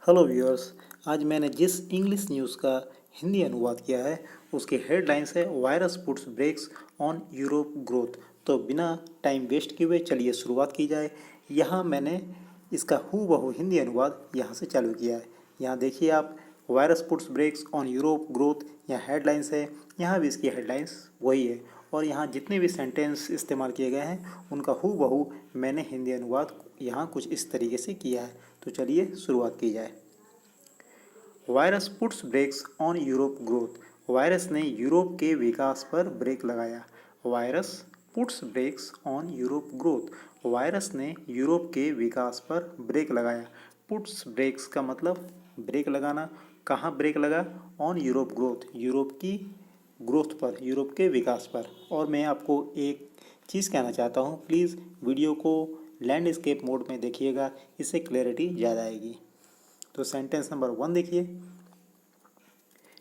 Hello viewers. आज मैंने जिस इंग्लिश न्यूज़ का हिंदी अनुवाद किया है उसकी हेडलाइंस है virus puts breaks on Europe growth. तो बिना टाइम वेस्ट किए हुए चलिए शुरुआत की जाए। यहाँ मैंने इसका हूबहू हिंदी अनुवाद यहाँ से चालू किया है। यहाँ देखिए आप, virus puts breaks on Europe growth यहाँ हेडलाइंस है। यहाँ भी इसकी हेडलाइंस वही है और यहाँ जितने भी सेंटेंस इस्तेमाल किए गए हैं उनका हूबहू मैंने हिंदी अनुवाद यहाँ कुछ इस तरीके से किया है। तो चलिए शुरुआत की जाए। Virus puts breaks on Europe growth. Virus ने यूरोप के विकास पर ब्रेक लगाया। Virus puts breaks on Europe growth. Virus ने यूरोप के विकास पर ब्रेक लगाया। पुट्स ब्रेक्स का मतलब ब्रेक लगाना। कहाँ ब्रेक लगा? ऑन यूरोप ग्रोथ, यूरोप की ग्रोथ पर, यूरोप के विकास पर। और मैं आपको एक चीज़ कहना चाहता हूँ, प्लीज़ वीडियो को लैंडस्केप मोड में देखिएगा, इससे क्लैरिटी ज़्यादा आएगी। तो सेंटेंस नंबर 1 देखिए।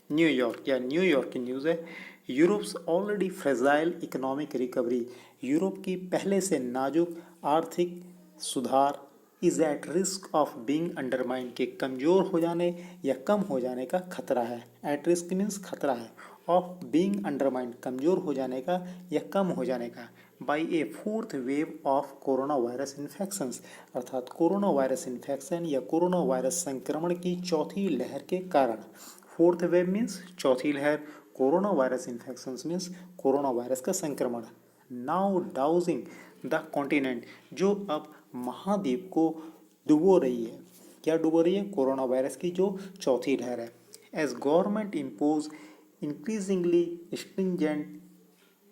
न्यूयॉर्क या न्यूयॉर्क की न्यूज़ है। Europe's already fragile economic recovery. Europe की पहले से नाजुक आर्थिक सुधार is at risk of being undermined के कमज़ोर हो जाने या कम हो जाने का खतरा है। एट रिस्क मीन्स खतरा है, ऑफ बीइंग अंडरमाइंड कमज़ोर हो जाने का या कम हो जाने का, by A fourth wave of corona virus infections, अर्थात कोरोना वायरस इन्फेक्शन या कोरोना वायरस संक्रमण की चौथी लहर के कारण। फोर्थ वेव मीन्स चौथी लहर, corona virus infections means corona virus का संक्रमण। नाउ डाउजिंग द कॉन्टिनेंट, जो अब महाद्वीप को डुबो रही है। क्या डुबो रही है? कोरोना वायरस की जो चौथी लहर है। As government impose increasingly stringent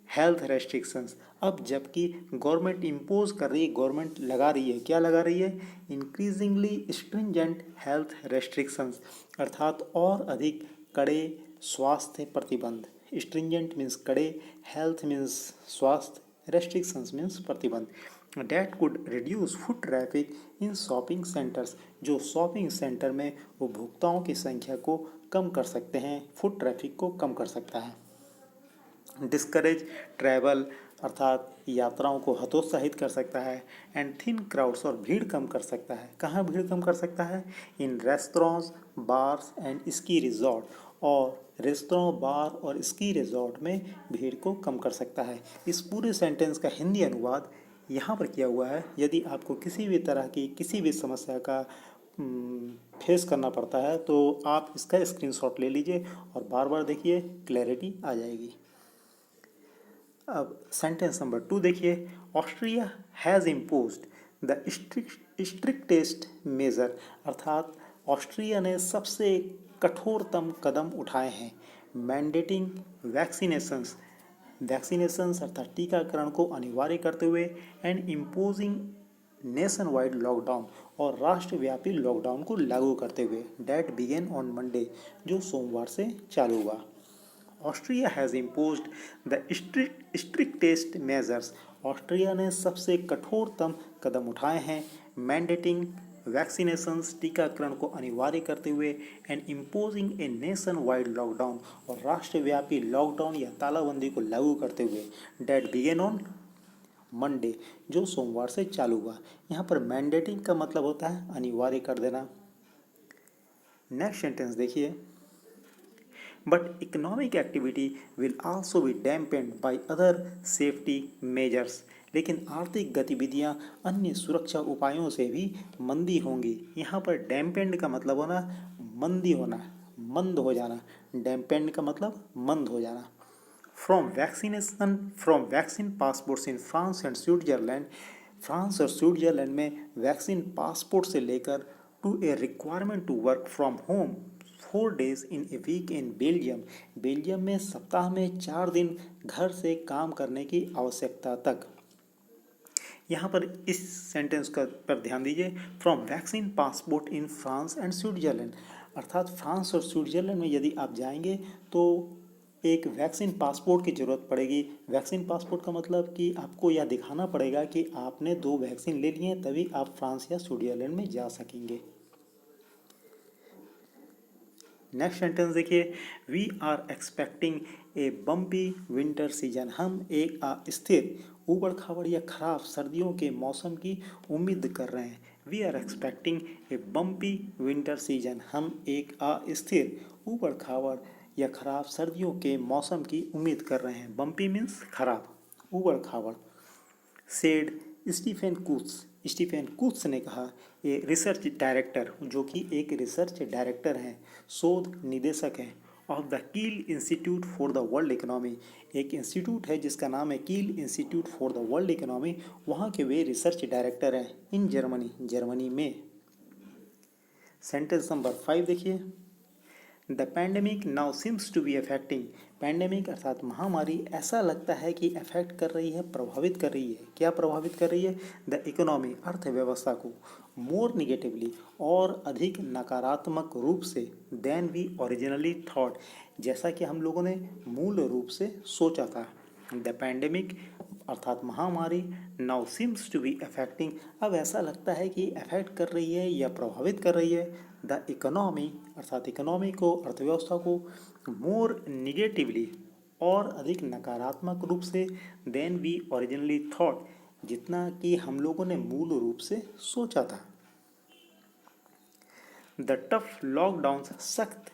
health restrictions, अब जबकि गवर्नमेंट इम्पोज कर रही है, गवर्नमेंट लगा रही है, क्या लगा रही है? इंक्रीजिंगली स्ट्रिंजेंट हेल्थ रेस्ट्रिक्शंस, अर्थात और अधिक कड़े स्वास्थ्य प्रतिबंध। स्ट्रिंजेंट मीन्स कड़े, हेल्थ मीन्स स्वास्थ्य, रेस्ट्रिक्शंस मीन्स प्रतिबंध। That could reduce foot traffic in shopping centres, जो शॉपिंग सेंटर में उपभोक्ताओं की संख्या को कम कर सकते हैं, फुट ट्रैफिक को कम कर सकता है। डिस्करेज ट्रैवल, अर्थात यात्राओं को हतोत्साहित कर सकता है। एंड थिन क्राउड्स, और भीड़ कम कर सकता है। कहाँ भीड़ कम कर सकता है? In restaurants, bars and ski resort, और रेस्टोरेंट, बार और स्की रिजॉर्ट में भीड़ को कम कर सकता है। इस पूरे सेंटेंस का हिंदी अनुवाद यहाँ पर किया हुआ है। यदि आपको किसी भी तरह की किसी भी समस्या का फेस करना पड़ता है तो आप इसका स्क्रीनशॉट ले लीजिए और बार बार देखिए, क्लैरिटी आ जाएगी। अब सेंटेंस नंबर 2 देखिए। Austria has imposed the strictest measure, अर्थात ऑस्ट्रिया ने सबसे कठोरतम कदम उठाए हैं। मैंडेटिंग वैक्सीनेशंस, वैक्सीनेशंस अर्थात टीकाकरण को अनिवार्य करते हुए। And imposing nation wide lockdown, और राष्ट्रव्यापी लॉकडाउन को लागू करते हुए। डैट बिगेन ऑन मंडे, जो सोमवार से चालू हुआ। Austria has imposed the strictest measures, Austria ने सबसे कठोरतम कदम उठाए हैं। मैंडेटिंग वैक्सीनेशंस, टीकाकरण को अनिवार्य करते हुए। And imposing a nation wide lockdown, और राष्ट्रव्यापी लॉकडाउन या तालाबंदी को लागू करते हुए। डैट बिगेन ऑन मंडे, जो सोमवार से चालू हुआ। यहाँ पर मैंडेटिंग का मतलब होता है अनिवार्य कर देना। नेक्स्ट सेंटेंस देखिए। But economic activity will also be dampened by other safety measures, लेकिन आर्थिक गतिविधियां अन्य सुरक्षा उपायों से भी मंदी होंगी। यहाँ पर डैम्पेंड का मतलब होना मंदी होना, मंद हो जाना। डैम्पेंड का मतलब मंद हो जाना। From vaccine passports in France and Switzerland, France और स्विट्जरलैंड में वैक्सीन पासपोर्ट से लेकर to a requirement to work from home 4 days in a week in Belgium, Belgium में सप्ताह में 4 दिन घर से काम करने की आवश्यकता तक। यहाँ पर इस सेंटेंस का पर ध्यान दीजिए। From vaccine passport in France and Switzerland, अर्थात फ्रांस और स्विट्जरलैंड में यदि आप जाएंगे तो एक वैक्सीन पासपोर्ट की ज़रूरत पड़ेगी। वैक्सीन पासपोर्ट का मतलब कि आपको यह दिखाना पड़ेगा कि आपने 2 वैक्सीन ले लिए हैं, तभी आप फ्रांस या स्विट्जरलैंड में जा सकेंगे। नेक्स्ट सेंटेंस देखिए। We are expecting a bumpy winter season, हम एक अस्थिर, ऊबड़ खाबड़ या खराब सर्दियों के मौसम की उम्मीद कर रहे हैं। We are expecting a bumpy winter season, हम एक अस्थिर, ऊबड़ खाबड़ या खराब सर्दियों के मौसम की उम्मीद कर रहे हैं। बम्पी मीन्स खराब, ऊबड़ खाबड़। सेड स्टीफेन कूत्स ने कहा, ये रिसर्च डायरेक्टर, जो कि एक रिसर्च डायरेक्टर हैं, शोध निदेशक हैं, of the Kiel institute for the world economy, एक इंस्टीट्यूट है जिसका नाम है Kiel institute for the world economy, वहाँ के वे रिसर्च डायरेक्टर हैं इन जर्मनी में। सेंटेंस नंबर 5 देखिए, the pandemic now seems to be affecting, pandemic अर्थात महामारी ऐसा लगता है कि अफेक्ट कर रही है, प्रभावित कर रही है। क्या प्रभावित कर रही है? द इकोनॉमी, अर्थव्यवस्था को, मोर निगेटिवली, और अधिक नकारात्मक रूप से, देन वी ओरिजिनली थॉट, जैसा कि हम लोगों ने मूल रूप से सोचा था। द पैंडेमिक अर्थात महामारी now seems to be affecting, अब ऐसा लगता है कि अफेक्ट कर रही है या प्रभावित कर रही है द इकोनॉमी अर्थात इकोनॉमी को, अर्थव्यवस्था को, मोर निगेटिवली, और अधिक नकारात्मक रूप से, देन वी ओरिजिनली थॉट, जितना कि हम लोगों ने मूल रूप से सोचा था। द टफ लॉकडाउन, सख्त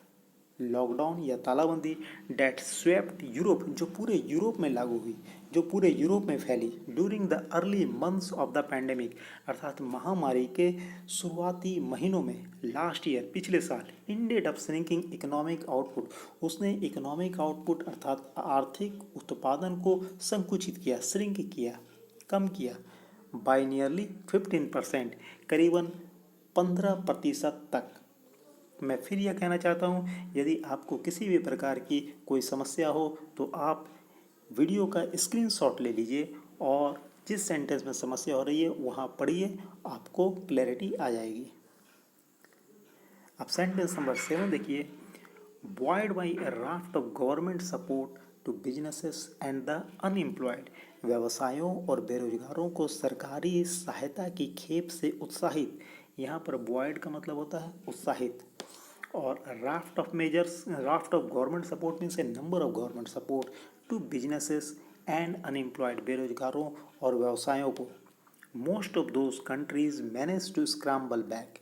लॉकडाउन या तालाबंदी, डेट स्वेप्ट यूरोप, जो पूरे यूरोप में लागू हुई, जो पूरे यूरोप में फैली, during the early months of the pandemic, अर्थात महामारी के शुरुआती महीनों में, लास्ट ईयर, पिछले साल, ended of shrinking economic output, उसने इकोनॉमिक आउटपुट अर्थात आर्थिक उत्पादन को संकुचित किया, श्रिंक किया, कम किया, बाय नियरली 15%, करीबन 15% तक। मैं फिर यह कहना चाहता हूँ, यदि आपको किसी भी प्रकार की कोई समस्या हो तो आप वीडियो का स्क्रीनशॉट ले लीजिए और जिस सेंटेंस में समस्या हो रही है वहाँ पढ़िए, आपको क्लैरिटी आ जाएगी। अब सेंटेंस नंबर 7 देखिए, buoyed by a raft of government support to businesses and the unemployed, व्यवसायों और बेरोजगारों को सरकारी सहायता की खेप से उत्साहित, यहाँ पर buoyed का मतलब होता है उत्साहित, और raft of government support means a number of government support to businesses and unemployed, बेरोजगारों और व्यवसायों को। Most of those countries managed to scramble back,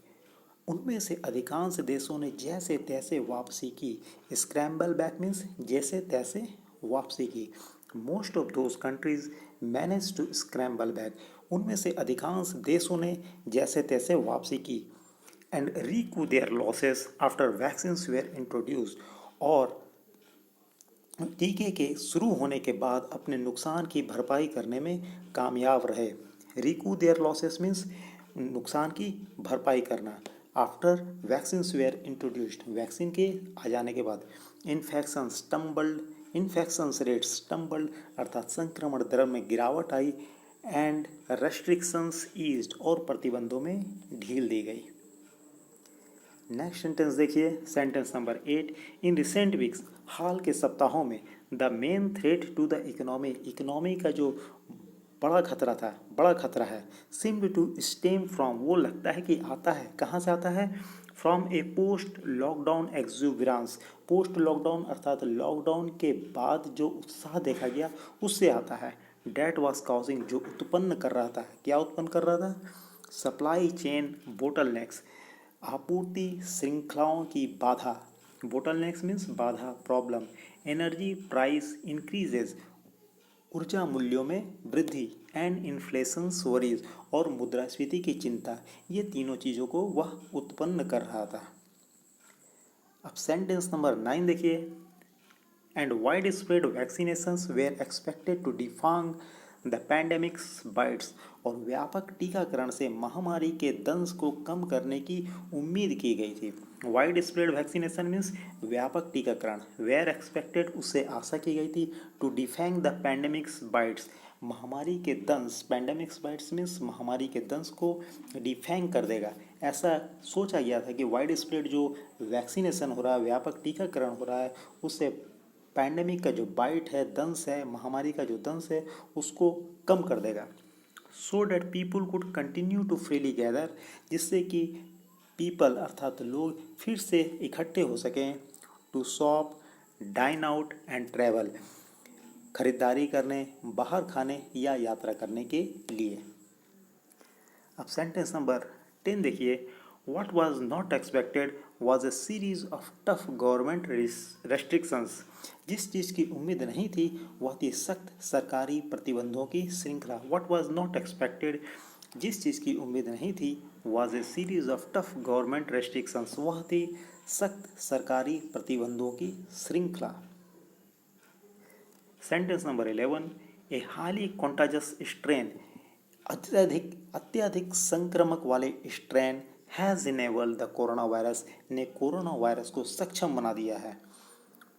उनमें से अधिकांश देशों ने जैसे तैसे वापसी की। स्क्रैम्बल बैक मीन्स जैसे तैसे वापसी की। Most of those countries manage to scramble back, उनमें से अधिकांश देशों ने जैसे तैसे वापसी की। And recoup their losses after vaccines were introduced, और टीके के शुरू होने के बाद अपने नुकसान की भरपाई करने में कामयाब रहे। रीकू देयर लॉसेस मीन्स नुकसान की भरपाई करना। After vaccines were introduced, vaccine के आ जाने के बाद। इन्फेक्शंस रेट्स स्टम्बल्ड, अर्थात संक्रमण दर में गिरावट आई। एंड रेस्ट्रिक्शंस ईज्ड, और प्रतिबंधों में ढील दी गई। नेक्स्ट सेंटेंस देखिए, sentence number 8, in recent weeks, हाल के सप्ताहों में, the main threat to the economy का जो बड़ा खतरा है, सिम्ड टू स्टेम फ्रॉम, वो लगता है कि आता है, कहाँ से आता है? From A post lockdown exuberance, post lockdown अर्थात लॉकडाउन के बाद जो उत्साह देखा गया उससे आता है। डेट वॉज काउजिंग, जो उत्पन्न कर रहा था, क्या उत्पन्न कर रहा था? सप्लाई चेन बोटलनेक्स, आपूर्ति श्रृंखलाओं की बाधा। बोटलनेक्स मीन्स बाधा, प्रॉब्लम। एनर्जी प्राइस इंक्रीजेज, ऊर्जा मूल्यों में वृद्धि। एंड इन्फ्लेशन वरीज, और मुद्रास्फीति की चिंता, ये तीनों चीज़ों को वह उत्पन्न कर रहा था। अब सेंटेंस नंबर 9 देखिए, and wide spread vaccinations were expected to defang the pandemic's bites, और व्यापक टीकाकरण से महामारी के दंश को कम करने की उम्मीद की गई थी। वाइड स्प्रेड वैक्सीनेशन मीन्स व्यापक टीकाकरण, वेयर एक्सपेक्टेड उससे आशा की गई थी, टू डिफेंग द पैंडेमिक्स बाइट्स, महामारी के दंश, पैंडेमिक्स बाइट्स मीन्स महामारी के दंश को डिफेंग कर देगा, ऐसा सोचा गया था कि वाइड स्प्रेड जो वैक्सीनेशन हो रहा है, व्यापक टीकाकरण हो रहा है, उससे पैंडेमिक का जो बाइट है, दंश है, महामारी का जो दंश है, उसको कम कर देगा। So that people could continue to freely gather, जिससे कि पीपल अर्थात लोग फिर से इकट्ठे हो सकें, to shop, dine out and travel, खरीदारी करने, बाहर खाने या यात्रा करने के लिए। अब सेंटेंस नंबर 10 देखिए, what was not expected was a series of tough government restrictions. जिस चीज़ की उम्मीद नहीं थी वह थी सख्त सरकारी प्रतिबंधों की श्रृंखला। व्हाट वाज नॉट एक्सपेक्टेड, जिस चीज़ की उम्मीद नहीं थी, was a series of tough government restrictions, वह थी सख्त सरकारी प्रतिबंधों की श्रृंखला। Sentence number 11, a highly contagious strain, अत्यधिक संक्रामक वाले strain has enabled the corona virus, ने कोरोना वायरस को सक्षम बना दिया है।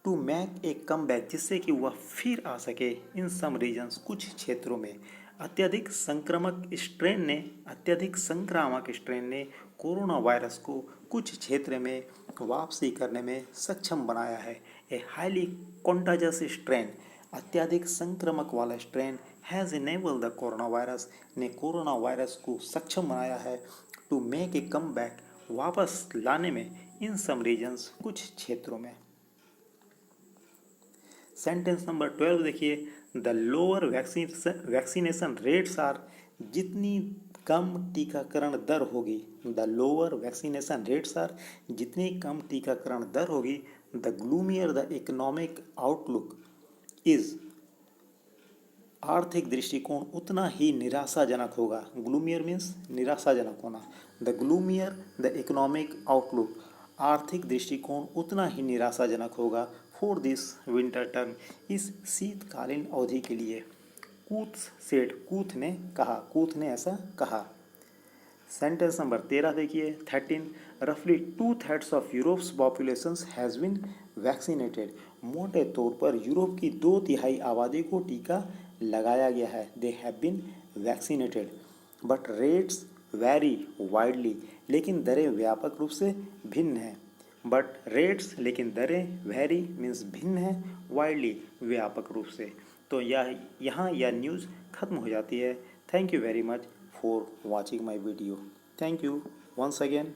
To make a come back, जिससे कि वह फिर आ सके इन सम रीजन्स, कुछ क्षेत्रों में। अत्यधिक संक्रामक स्ट्रेन ने कोरोना वायरस को कुछ क्षेत्र में वापसी करने में सक्षम बनाया है। ए हाईली कॉन्टाजस स्ट्रेन, अत्यधिक संक्रामक वाला strain has enabled the corona virus, ने कोरोना वायरस को सक्षम बनाया है। To make a come back, वापस लाने में, इन सम रीजन्स, कुछ क्षेत्रों में। सेंटेंस नंबर 12 देखिए, the lower vaccination rates are, जितनी कम टीकाकरण दर होगी, the lower vaccination rates are, जितनी कम टीकाकरण दर होगी, the gloomier the economic outlook is, आर्थिक दृष्टिकोण उतना ही निराशाजनक होगा। ग्लूमियर मीन्स निराशाजनक होना। The gloomier the economic outlook, आर्थिक दृष्टिकोण उतना ही निराशाजनक होगा। फॉर दिस विंटर टर्म, इस शीतकालीन अवधि के लिए। कूथ सेड, कूथ ने कहा, कूथ ने ऐसा कहा। सेंटेंस नंबर 13 देखिए, 13, रफली 2/3 of Europe's population has been vaccinated, मोटे तौर पर यूरोप की 2/3 आबादी को टीका लगाया गया है। They have been vaccinated, but rates vary widely, लेकिन दरें व्यापक रूप से भिन्न हैं। बट रेट्स, लेकिन दरें, वेरी मीन्स भिन्न है, वाइडली व्यापक रूप से। तो यहाँ यह न्यूज़ खत्म हो जाती है। Thank you very much for watching my video. Thank you once again.